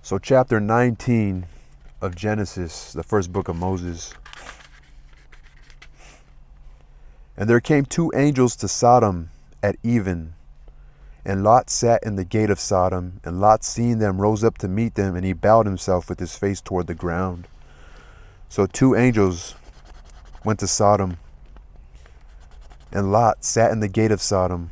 So chapter 19 of Genesis, the first book of Moses. And there came two angels to Sodom at even, and Lot sat in the gate of Sodom, and Lot seeing them rose up to meet them, and he bowed himself with his face toward the ground. So two angels went to Sodom, and Lot sat in the gate of Sodom.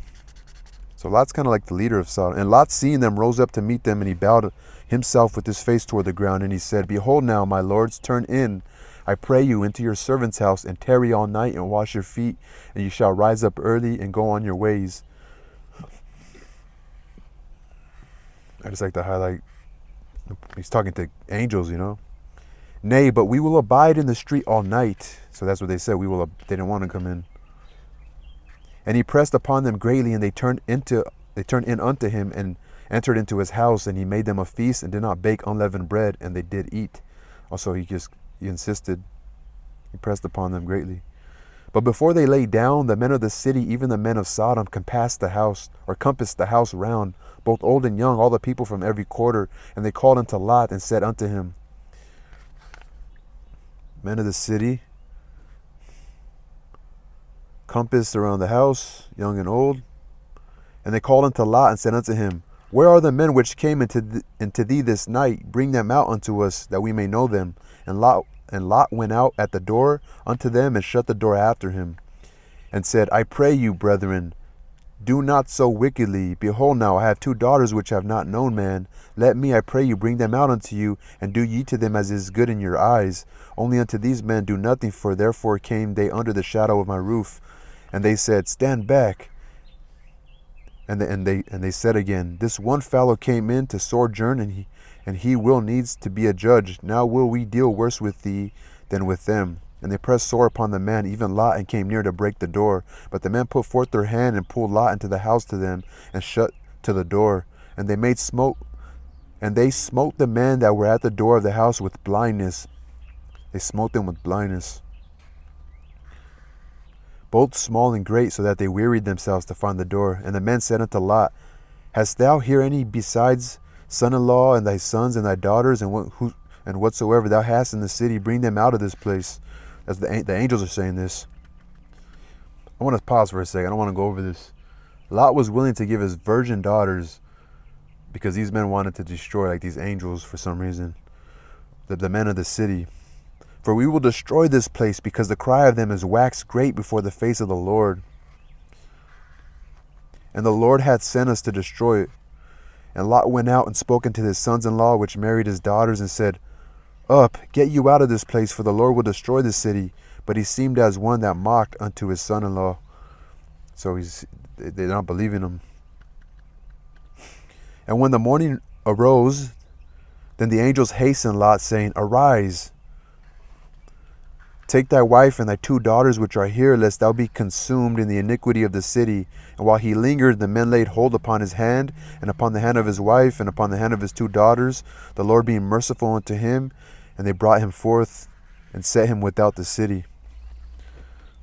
So Lot's kind of like the leader of Sodom. And Lot seeing them rose up to meet them, and he bowed himself with his face toward the ground, and he said, Behold now, my lords, turn in, I pray you, into your servant's house, and tarry all night, and wash your feet, and you shall rise up early, and go on your ways. I just like to highlight, he's talking to angels, you know. Nay, but we will abide in the street all night. So that's what they said. They didn't want to come in. And he pressed upon them greatly, and they turned in unto him, and entered into his house, and he made them a feast, and did not bake unleavened bread, and they did eat. Also, he insisted. He pressed upon them greatly. But before they lay down, the men of the city, even the men of Sodom, compassed the house round, both old and young, all the people from every quarter. And they called unto Lot, and said unto him, Men of the city, compassed around the house, young and old. And they called unto Lot, and said unto him, Where are the men which came into thee this night? Bring them out unto us, that we may know them. And Lot went out at the door unto them, and shut the door after him, and said, I pray you, brethren, do not so wickedly. Behold now, I have two daughters which have not known man. Let me, I pray you, bring them out unto you, and do ye to them as is good in your eyes. Only unto these men do nothing, for therefore came they under the shadow of my roof. And they said, Stand back. And they said again, This one fellow came in to sojourn, and he will needs to be a judge. Now will we deal worse with thee than with them. And they pressed sore upon the man, even Lot, and came near to break the door. But the men put forth their hand, and pulled Lot into the house to them, and shut to the door. And they smote the men that were at the door of the house with blindness. They smote them with blindness, both small and great, so that they wearied themselves to find the door. And the men said unto Lot, Hast thou here any besides son-in-law, and thy sons, and thy daughters, and whatsoever thou hast in the city? Bring them out of this place. As the angels are saying this. I want to pause for a second. I don't want to go over this. Lot was willing to give his virgin daughters because these men wanted to destroy, like these angels for some reason, the men of the city. For we will destroy this place, because the cry of them is waxed great before the face of the Lord. And the Lord hath sent us to destroy it. And Lot went out and spoke unto his sons-in-law, which married his daughters, and said, Up, get you out of this place, for the Lord will destroy the city. But he seemed as one that mocked unto his son-in-law. So they're not believing him. And when the morning arose, then the angels hastened Lot, saying, Arise, take thy wife and thy two daughters which are here, lest thou be consumed in the iniquity of the city. And while he lingered, the men laid hold upon his hand, and upon the hand of his wife, and upon the hand of his two daughters, the Lord being merciful unto him. And they brought him forth, and set him without the city.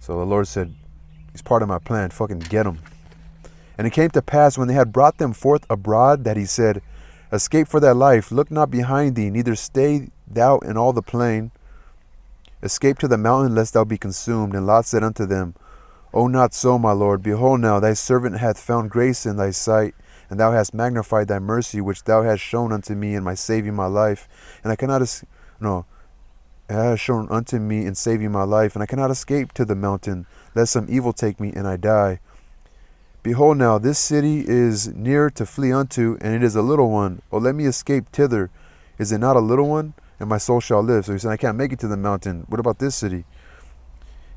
So the Lord said, He's part of my plan, fucking get him. And it came to pass, when they had brought them forth abroad, that he said, Escape for thy life, look not behind thee, neither stay thou in all the plain. Escape to the mountain, lest thou be consumed. And Lot said unto them, O not so, my Lord. Behold now, thy servant hath found grace in thy sight, and thou hast magnified thy mercy, which thou hast shown unto me in my saving my life. And it has shown unto me in saving my life, and I cannot escape to the mountain, lest some evil take me, and I die. Behold now, this city is near to flee unto, and it is a little one. O let me escape thither. Is it not a little one? And my soul shall live. So he said, I can't make it to the mountain. What about this city?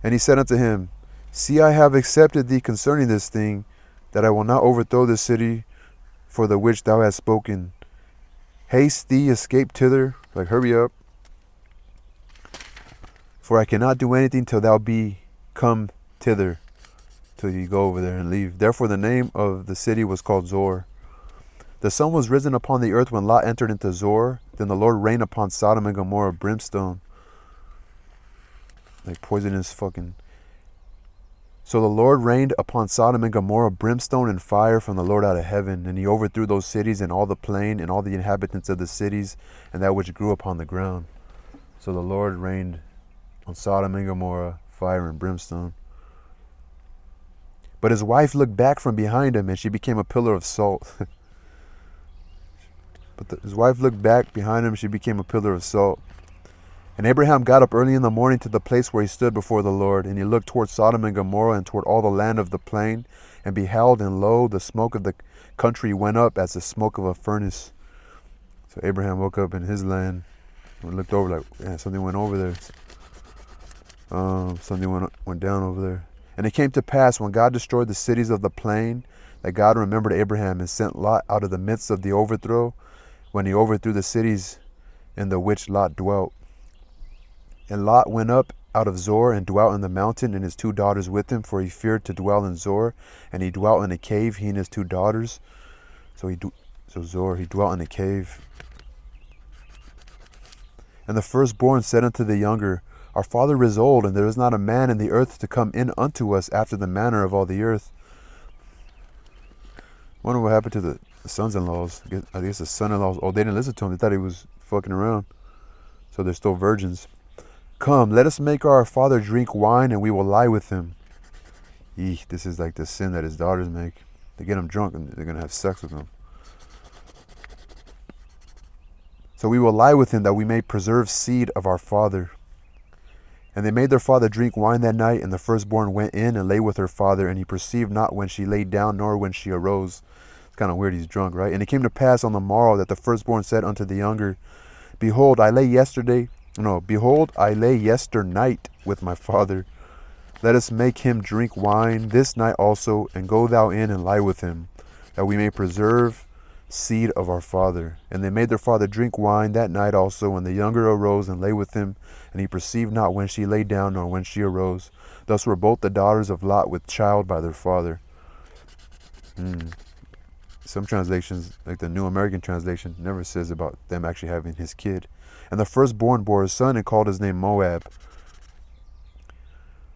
And he said unto him, See, I have accepted thee concerning this thing, that I will not overthrow this city for the which thou hast spoken. Haste thee, escape thither. Like, hurry up. For I cannot do anything till thou be come thither. Till you go over there and leave. Therefore the name of the city was called Zor. The sun was risen upon the earth when Lot entered into Zor. Then the Lord rained upon Sodom and Gomorrah brimstone. Like poisonous fucking. So the Lord rained upon Sodom and Gomorrah brimstone and fire from the Lord out of heaven, and he overthrew those cities and all the plain and all the inhabitants of the cities and that which grew upon the ground. So the Lord rained on Sodom and Gomorrah fire and brimstone. But his wife looked back from behind him, and she became a pillar of salt. His wife looked back behind him, she became a pillar of salt. And Abraham got up early in the morning to the place where he stood before the Lord, and he looked toward Sodom and Gomorrah and toward all the land of the plain, and beheld, and lo, the smoke of the country went up as the smoke of a furnace. So Abraham woke up in his land and looked over like, yeah, something went over there. Something went down over there. And it came to pass, when God destroyed the cities of the plain, that God remembered Abraham and sent Lot out of the midst of the overthrow, when he overthrew the cities in the which Lot dwelt. And Lot went up out of Zoar and dwelt in the mountain, and his 2 daughters with him, for he feared to dwell in Zoar. And he dwelt in a cave, he and his 2 daughters. So Zoar, he dwelt in a cave. And the firstborn said unto the younger, Our father is old, and there is not a man in the earth to come in unto us after the manner of all the earth. I wonder what happened to the sons-in-laws. I guess the son-in-laws, they didn't listen to him. They thought he was fucking around. So they're still virgins. Come, let us make our father drink wine, and we will lie with him. Eek, this is like the sin that his daughters make. They get him drunk, and they're going to have sex with him. So we will lie with him, that we may preserve seed of our father. And they made their father drink wine that night, and the firstborn went in and lay with her father, and he perceived not when she lay down, nor when she arose. It's kind of weird, he's drunk, right? And it came to pass on the morrow that the firstborn said unto the younger, Behold, I lay yesternight with my father. Let us make him drink wine this night also, and go thou in and lie with him, that we may preserve seed of our father. And they made their father drink wine that night also, and the younger arose and lay with him, and he perceived not when she lay down, nor when she arose. Thus were both the daughters of Lot with child by their father. Some translations, like the New American Translation, never says about them actually having his kid. And the firstborn bore a son and called his name Moab.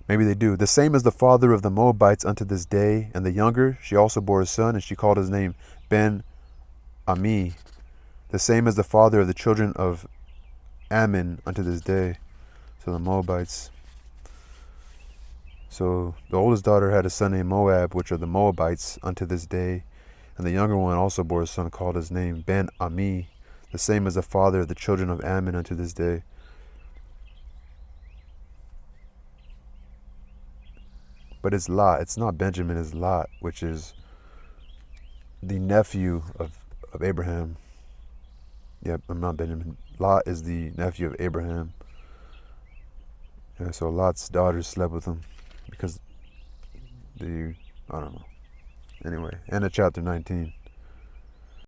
Maybe they do. The same as the father of the Moabites unto this day. And the younger, she also bore a son, and she called his name Ben-Ami. The same as the father of the children of Ammon unto this day. So the Moabites. So the oldest daughter had a son named Moab, which are the Moabites unto this day. And the younger one also bore a son, called his name Ben-Ami, the same as the father of the children of Ammon unto this day. But it's Lot. It's not Benjamin, it's Lot, which is the nephew of Abraham. Yep, I'm not Benjamin. Lot is the nephew of Abraham. Yeah, so Lot's daughters slept with him because I don't know. Anyway, end of chapter 19.